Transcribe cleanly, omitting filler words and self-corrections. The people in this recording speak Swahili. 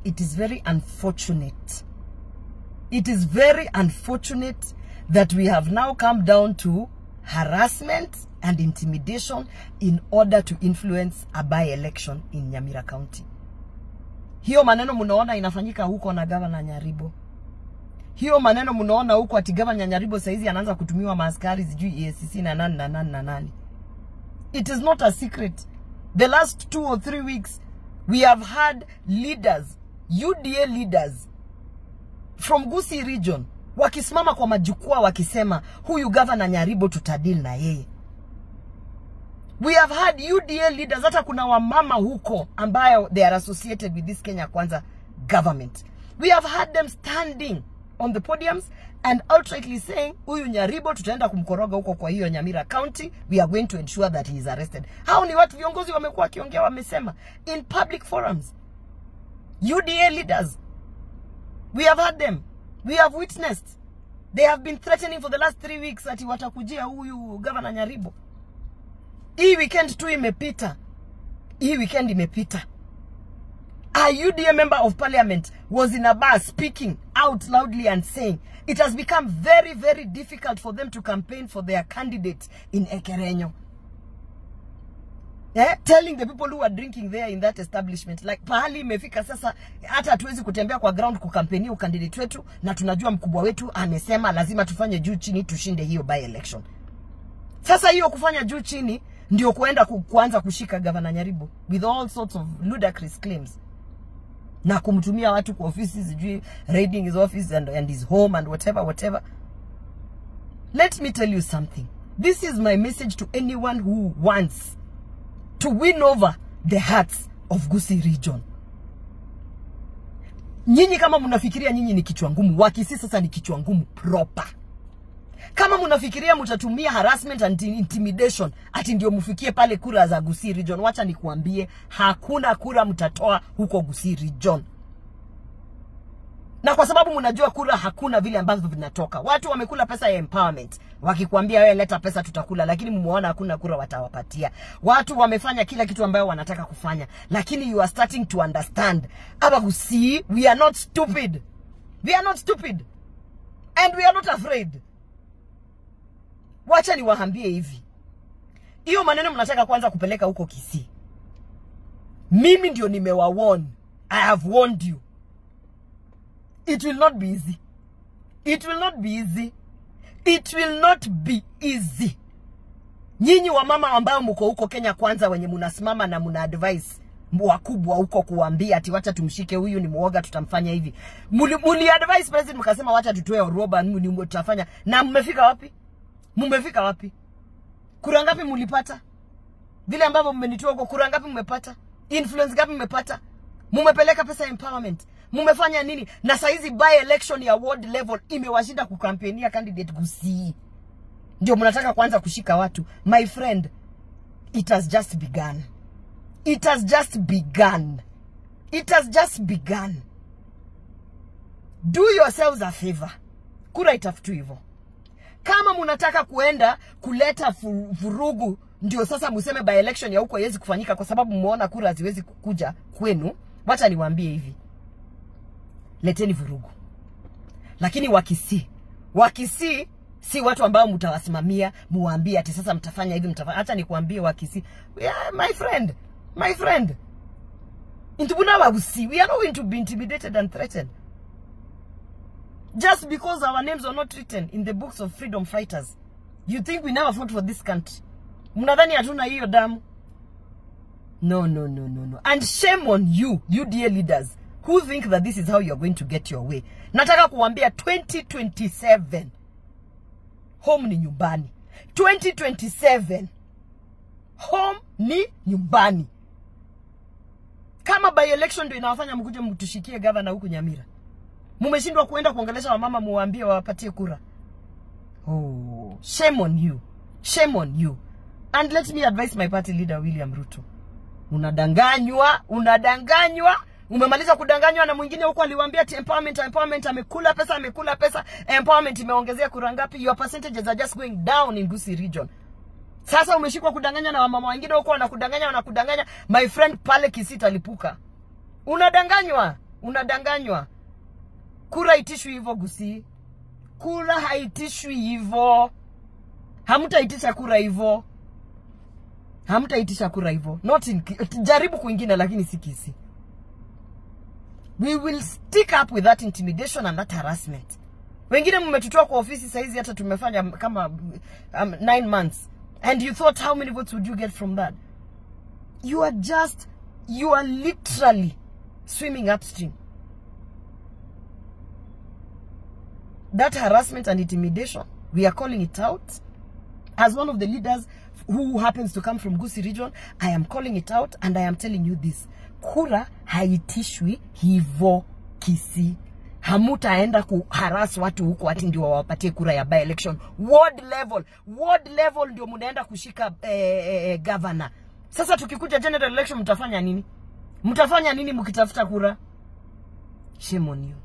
it is very unfortunate. It is very unfortunate that we have now come down to harassment and intimidation in order to influence a by-election in Nyamira County. Hiyo maneno munaona inafanyika huko na Governor Nyaribo. Hiyo maneno munaona huko ati Governor Nyaribo saizi anaanza kutumiwa maaskari sijui EACC na nani. It is not a secret. The last 2 or 3 weeks, we have had leaders, UDA leaders from Gusii region, wakisimama kwa majukwaa wakisema, huyu Governor Nyaribo tutadili na yeye. We have had UDA leaders, hata kuna wamama huko ambayo they are associated with this Kenya Kwanza government. We have had them standing on the podiums and outrightly saying, huyu Nyaribo tutaenda kumkoroga huko kwa hiyo Nyamira County. We are going to ensure that he is arrested. Hao ni watu viongozi wamekuwa wakiongea wamesema in public forums. UDA leaders, we have had them. We have witnessed. They have been threatening for the last 3 weeks ati watakujia huyu Governor Nyaribo. Hii weekend tu imepita. Hii weekend imepita. A UDA member of parliament was in a bar speaking out loudly and saying it has become very, very difficult for them to campaign for their candidate in Ekerenyo. Telling the people who are drinking there in that establishment, like pahali imefika sasa hata hatuwezi kutembea kwa ground kukampenia candidate wetu na tunajua mkubwa wetu amesema lazima tufanye juu chini tushinde hiyo by election. Sasa hiyo kufanya juu chini ndio kuenda kuanza kushika Governor Nyaribo with all sorts of ludicrous claims. Na kumtumia watu kwa ofisi sijui raiding his office and his home and whatever. Let me tell you something. This is my message to anyone who wants to win over the hearts of Gusii region. Nyinyi kama mnafikiria nyinyi ni kichwa ngumu, Wakisii sasa ni kichwa ngumu proper. Kama mnafikiria mtatumia harassment and intimidation ati ndio mfikie pale kura za Gusii region, wacha nikuambie hakuna kura mtatoa huko Gusii region. Na kwa sababu mnajua kura hakuna vile ambavyo vinatoka. Watu wamekula pesa ya empowerment. Wakikwambia wewe leta pesa tutakula, lakini mumeona hakuna kura watawapatia. Watu wamefanya kila kitu ambayo wanataka kufanya, lakini you are starting to understand. Aba Gusii, we are not stupid. We are not stupid. And we are not afraid. Wacha niwaambie hivi. Hiyo maneno mnataka kwanza kupeleka huko Kisii. Mimi ndio nimewawarn. I have warned you. It will not be easy. It will not be easy. It will not be easy. Nyinyi wa mama ambao mko huko Kenya Kwanza wenye munasimama na muna advice wakubwa huko kuambia ati wacha tumshike huyu ni muoga tutamfanya hivi. Muli advice president mkasema wacha tutoe roba ni mtafanya, na mmefika wapi? Mmefika wapi? Kura ngapi mulipata? Vile ambavyo mmenitoa huko kura ngapi mmepata? Influence ngapi mmepata? Mmepeleka pesa empowerment. Mmefanya nini? Na saizi by election ya ward level imewashinda kukampenia candidate Gusii. Ndio mnataka kwanza kushika watu. My friend, it has just begun. It has just begun. It has just begun. Do yourselves a favor. Kura itafutu hivyo. Kama mnataka kuenda kuleta vurugu ndio sasa museme by election ya huko haiwezi kufanyika kwa sababu muona kura haziwezi kukuja kwenu, wacha niwaambie hivi. Leteni vurugu. Lakini Wakisii si watu ambao mtawasimamia muwaambie ati sasa mtafanya hivi mtafanya. Acha nikuambie Wakisii, yeah, my friend. Intubuna wa Gusii, we are not going to be intimidated and threatened. Just because our names are not written in the books of freedom fighters. You think we never fought for this country? Mnadhani hatuna hiyo damu? No. And shame on you, UDA leaders, who think that this is how you are going to get your way. Nataka kuambia 2027. Home ni nyumbani. 2027. Home ni nyumbani. Kama by election ndio inawafanya mkuje mtushikie governor huku Nyamira. Mumeshindwa kuenda kuongelesha wamama muwaambie wapatie kura. Oh, shame on you. Shame on you. And let me advise my party leader William Ruto. Unadanganywa. Umemaliza kudanganywa na mwingine huko aliwaambia ati empowerment amekula pesa. Empowerment imeongezea kura ngapi? Your percentages are just going down in Gusii region. Sasa umeshikwa kudanganywa na wamama wengine huko wanakudanganya. My friend pale Kisii talipuka. Unadanganywa. Unadanganywa. Kura itishwi hivyo Gusii. Kura haitishwi hivyo. Hamtaitisha kura hivyo. Hamtaitisha kura hivyo. Not in jaribu kwingine lakini si Kisii. We will stick up with that intimidation and that harassment. Wengine mmetutoa kwa ofisi saizi hata tumefanya kama 9 months. And you thought how many votes would you get from that? You are literally swimming upstream. That harassment and intimidation, we are calling it out. As one of the leaders who happens to come from Gusii region, I am calling it out and I am telling you this. Kura haitishwi hivo Kisii. Hamutaenda kuharass watu huko ati ndio wawapatie kura ya by election. Ward level ndio munaenda kushika governor. Sasa tukikuja general election mtafanya nini? Mtafanya nini mkitafuta kura? Shame on you.